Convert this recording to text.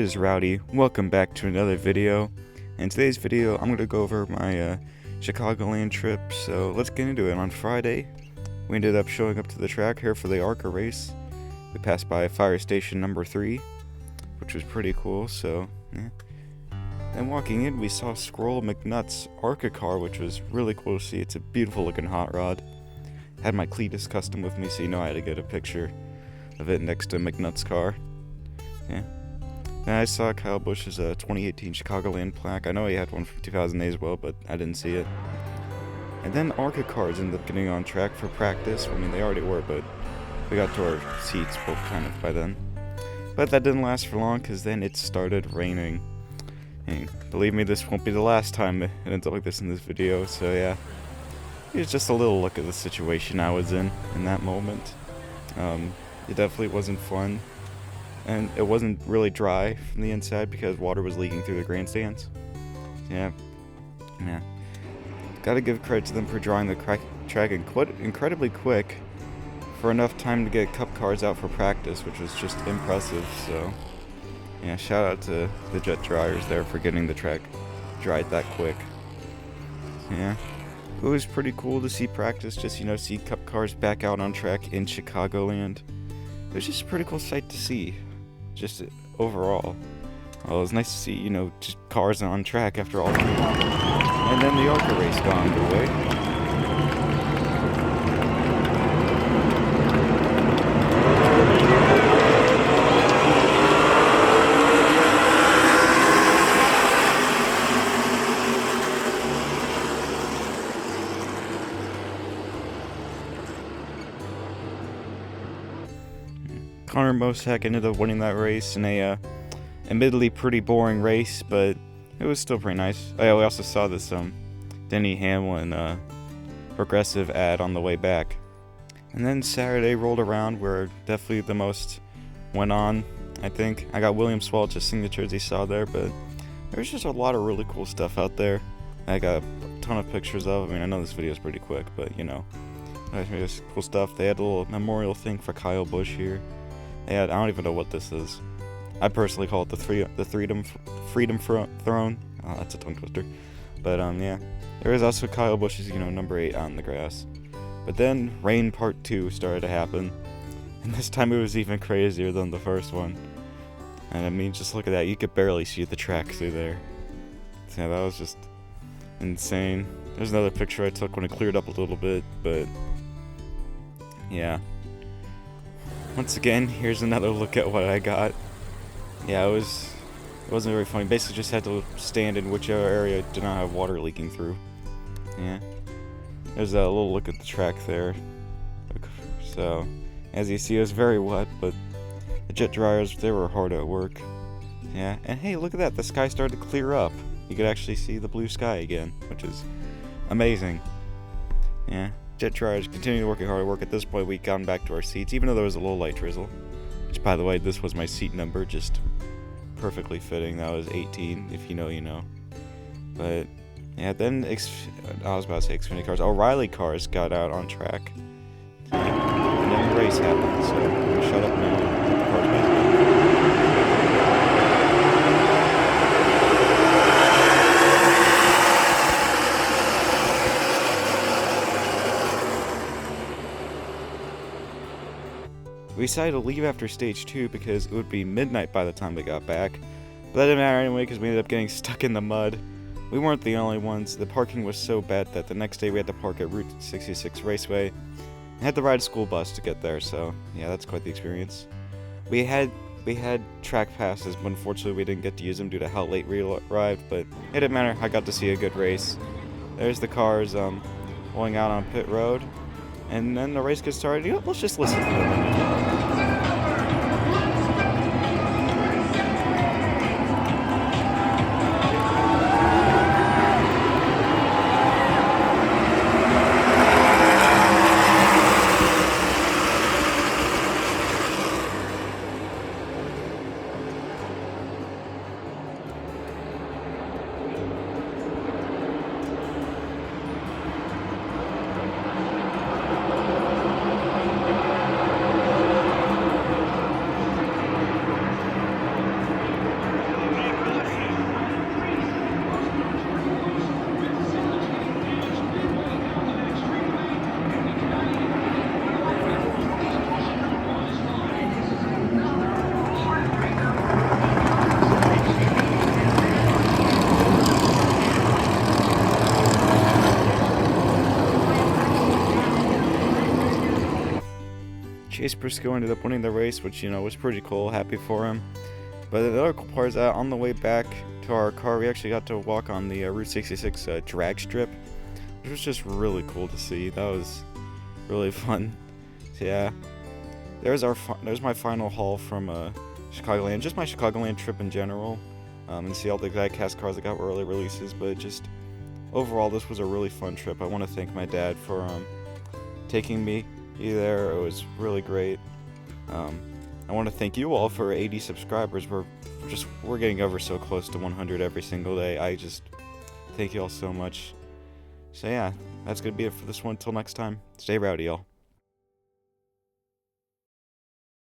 is Rowdy. Welcome back to another video. In today's video, I'm going to go over my Chicagoland trip, so let's get into it. On Friday, we ended up showing up to the track here for the ARCA race. We passed by fire station number 3, which was pretty cool, so yeah. Then walking in, we saw Squirrel McNutt's ARCA car, which was really cool to see. It's a beautiful looking hot rod. Had my Cletus custom with me, so you know I had to get a picture of it next to McNutt's car. Yeah. Then I saw Kyle Busch's 2018 Chicagoland plaque. I know he had one from 2008 as well, but I didn't see it. And then ARCA cars ended up getting on track for practice. I mean, they already were, but we got to our seats both kind of by then. But that didn't last for long, because then it started raining. And believe me, this won't be the last time it ends up like this in this video, so yeah. Here's just a little look at the situation I was in that moment. It definitely wasn't fun. And it wasn't really dry from the inside because water was leaking through the grandstands. Yeah. Gotta give credit to them for drawing the track incredibly quick for enough time to get cup cars out for practice, which was just impressive. So, yeah, shout out to the jet dryers there for getting the track dried that quick. Yeah. It was pretty cool to see practice, just, see cup cars back out on track in Chicagoland. It was just a pretty cool sight to see. Just overall. Well, it was nice to see, just cars on track after all. And then the ARCA race got underway. Connor Mosak ended up winning that race in a admittedly pretty boring race, but it was still pretty nice. We also saw this Denny Hamlin progressive ad on the way back. And then Saturday rolled around where definitely the most went on, I think. I got William Swalch's signatures you saw there, but there's just a lot of really cool stuff out there. I got a ton of pictures of. I mean, I know this video is pretty quick, but there's cool stuff. They had a little memorial thing for Kyle Busch here. I don't even know what this is. I personally call it the Freedom Throne. Oh, that's a tongue twister. But yeah, there is also Kyle Busch's number 8 on the grass. But then rain part 2 started to happen, and this time it was even crazier than the first one. And I mean, just look at that. You could barely see the track through there. So yeah, that was just insane. There's another picture I took when it cleared up a little bit, but yeah. Once again, here's another look at what I got. Yeah, it wasn't very funny. Basically just had to stand in whichever area did not have water leaking through. Yeah. There's a little look at the track there. So, as you see, it was very wet, but the jet dryers, they were hard at work. Yeah, and hey, look at that. The sky started to clear up. You could actually see the blue sky again, which is amazing. Yeah. Jet dryers continue working hard at work. At this point, we'd gotten back to our seats, even though there was a little light drizzle. Which, by the way, this was my seat number, just perfectly fitting. That was 18, if you know, you know. But, yeah, then, I was about to say Xfinity cars. O'Reilly cars got out on track. And then the race happened, so I'm going to shut up now and let the cars back. We decided to leave after stage 2 because it would be midnight by the time we got back. But that didn't matter anyway because we ended up getting stuck in the mud. We weren't the only ones. The parking was so bad that the next day we had to park at Route 66 Raceway and had to ride a school bus to get there, so yeah, that's quite the experience. We had track passes, but unfortunately we didn't get to use them due to how late we arrived, but it didn't matter. I got to see a good race. There's the cars going out on pit road. And then the race gets started. Let's just listen to them. Chase Briscoe ended up winning the race, which, you know, was pretty cool. Happy for him. But the other cool part is that on the way back to our car, we actually got to walk on the Route 66 drag strip, which was just really cool to see. That was really fun. So yeah, there's my final haul from Chicagoland, just my Chicagoland trip in general, and see all the diecast cars that got early releases. But just overall, this was a really fun trip. I want to thank my dad for taking me there. It was really great. I want to thank you all for 80 subscribers. We're getting over so close to 100 every single day. I just thank you all so much. So yeah, that's gonna be it for this one. Until next time, stay rowdy, y'all.